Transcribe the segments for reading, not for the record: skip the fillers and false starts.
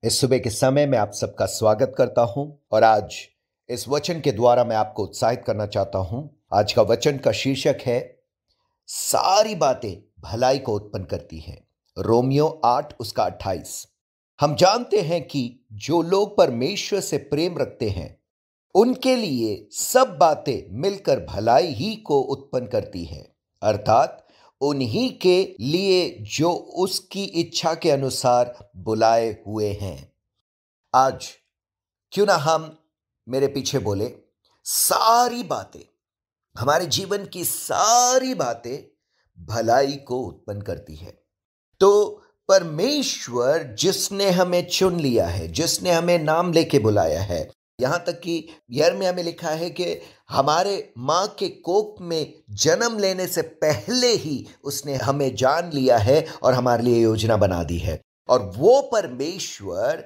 इस सुबह के समय में आप सबका स्वागत करता हूं और आज इस वचन के द्वारा मैं आपको उत्साहित करना चाहता हूं। आज का वचन का शीर्षक है सारी बातें भलाई को उत्पन्न करती हैं। रोमियो 8 उसका 28। हम जानते हैं कि जो लोग परमेश्वर से प्रेम रखते हैं उनके लिए सब बातें मिलकर भलाई ही को उत्पन्न करती हैं, अर्थात उन्हीं के लिए जो उसकी इच्छा के अनुसार बुलाए हुए हैं। आज क्यों ना हम मेरे पीछे बोले, सारी बातें, हमारे जीवन की सारी बातें भलाई को उत्पन्न करती है। तो परमेश्वर जिसने हमें चुन लिया है, जिसने हमें नाम लेके बुलाया है, यहां तक कि यिर्मयाह में लिखा है कि हमारे मां के कोख में जन्म लेने से पहले ही उसने हमें जान लिया है और हमारे लिए योजना बना दी है। और वो परमेश्वर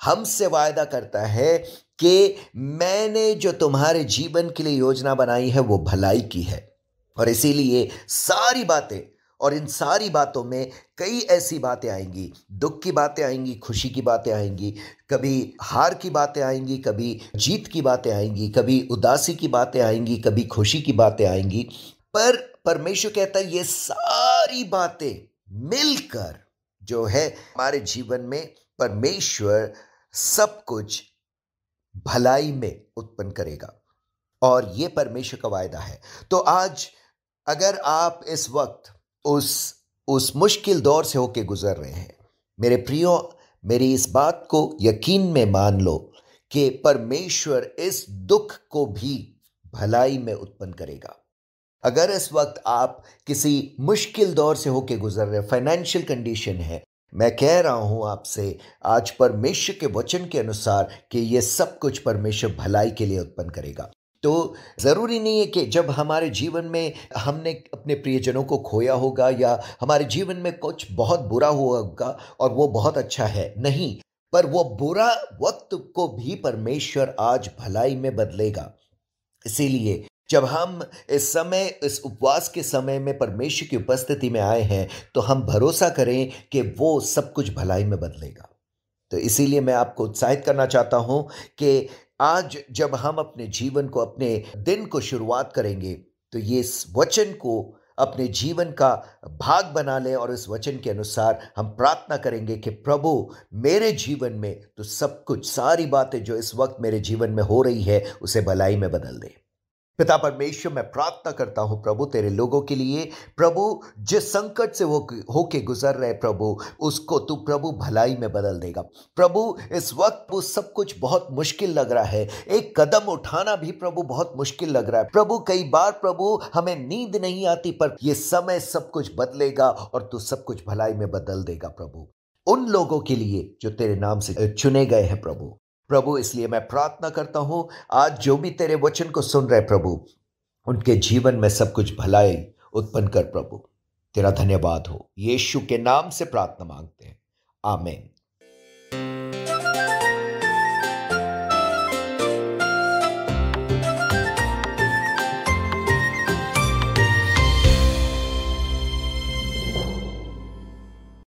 हमसे वायदा करता है कि मैंने जो तुम्हारे जीवन के लिए योजना बनाई है वो भलाई की है। और इसीलिए सारी बातें, और इन सारी बातों में कई ऐसी बातें आएंगी, दुख की बातें आएंगी, खुशी की बातें आएंगी, कभी हार की बातें आएंगी, कभी जीत की बातें आएंगी, कभी उदासी की बातें आएंगी, कभी खुशी की बातें आएंगी। पर परमेश्वर कहता है ये सारी बातें मिलकर जो है हमारे जीवन में परमेश्वर सब कुछ भलाई में उत्पन्न करेगा, और ये परमेश्वर का वायदा है। तो आज अगर आप इस वक्त उस मुश्किल दौर से होके गुजर रहे हैं, मेरे प्रियो, मेरी इस बात को यकीन में मान लो कि परमेश्वर इस दुख को भी भलाई में उत्पन्न करेगा। अगर इस वक्त आप किसी मुश्किल दौर से होके गुजर रहे, फाइनेंशियल कंडीशन है, मैं कह रहा हूं आपसे आज परमेश्वर के वचन के अनुसार कि यह सब कुछ परमेश्वर भलाई के लिए उत्पन्न करेगा। तो ज़रूरी नहीं है कि जब हमारे जीवन में हमने अपने प्रियजनों को खोया होगा या हमारे जीवन में कुछ बहुत बुरा हुआ होगा और वो बहुत अच्छा है, नहीं, पर वो बुरा वक्त को भी परमेश्वर आज भलाई में बदलेगा। इसीलिए जब हम इस समय, इस उपवास के समय में परमेश्वर की उपस्थिति में आए हैं, तो हम भरोसा करें कि वो सब कुछ भलाई में बदलेगा। तो इसीलिए मैं आपको उत्साहित करना चाहता हूं कि आज जब हम अपने जीवन को, अपने दिन को शुरुआत करेंगे, तो ये इस वचन को अपने जीवन का भाग बना लें और इस वचन के अनुसार हम प्रार्थना करेंगे कि प्रभु मेरे जीवन में तो सब कुछ, सारी बातें जो इस वक्त मेरे जीवन में हो रही है उसे भलाई में बदल दे। पिता परमेश्वर, मैं प्रार्थना करता हूं प्रभु तेरे लोगों के लिए। प्रभु जिस संकट से होके गुजर रहे प्रभु, उसको तू प्रभु भलाई में बदल देगा। प्रभु इस वक्त वो सब कुछ बहुत मुश्किल लग रहा है, एक कदम उठाना भी प्रभु बहुत मुश्किल लग रहा है प्रभु। कई बार प्रभु हमें नींद नहीं आती, पर ये समय सब कुछ बदलेगा और तू सब कुछ भलाई में बदल देगा प्रभु, उन लोगों के लिए जो तेरे नाम से चुने गए हैं प्रभु। इसलिए मैं प्रार्थना करता हूं आज जो भी तेरे वचन को सुन रहे प्रभु, उनके जीवन में सब कुछ भलाई उत्पन्न कर प्रभु। तेरा धन्यवाद हो, यीशु के नाम से प्रार्थना मांगते हैं, आमीन।